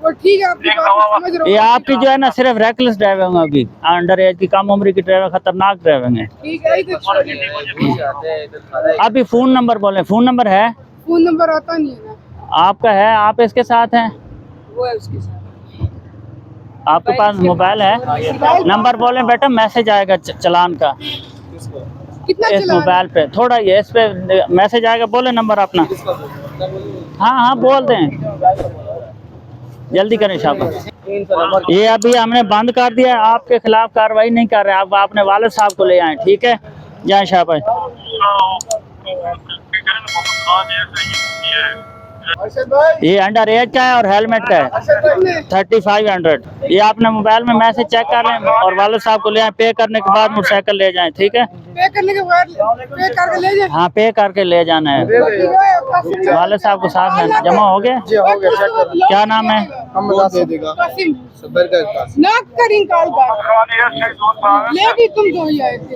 वो ठीक है, आपकी बात समझ रहा ये हूँ। आपकी जो है ना सिर्फ रेकलेस ड्राइविंग होगी, अंडर एज की, कम उम्र की ड्राइविंग, खतरनाक ड्राइविंग है। ठीक है, इधर छोड़िए। अभी फोन नंबर बोले, फोन नंबर है फोन नंबर आता नहीं है ना, आपका? है, आप इसके साथ हैं? वो है उसके साथ। आपके पास मोबाइल है? नंबर बोले बेटा, मैसेज आएगा चलान का कितना इस चला मोबाइल पे, थोड़ा ये इस पे मैसेज आएगा। बोले नंबर अपना। हाँ हाँ बोल दें, जल्दी करें शाबाश। ये अभी हमने बंद कर दिया, आपके खिलाफ कार्रवाई नहीं कर रहे, आप अपने वालिद साहब को ले आए, ठीक है? जाए शाबाश। ये अंडर एज का है और हेलमेट का है, 3500। ये आपने मोबाइल में मैसेज चेक कर लें और वालिद साहब को ले आए, पे करने के बाद मोटरसाइकिल ले जाएं, ठीक है? पे करने के बाद पे करके ले जाए। हाँ पे करके ले जाना है। वालिद साहब को साथ में जमा हो गया? क्या नाम है? कासिम ना करीं काल बात ले भी तुम दो ही आए थे।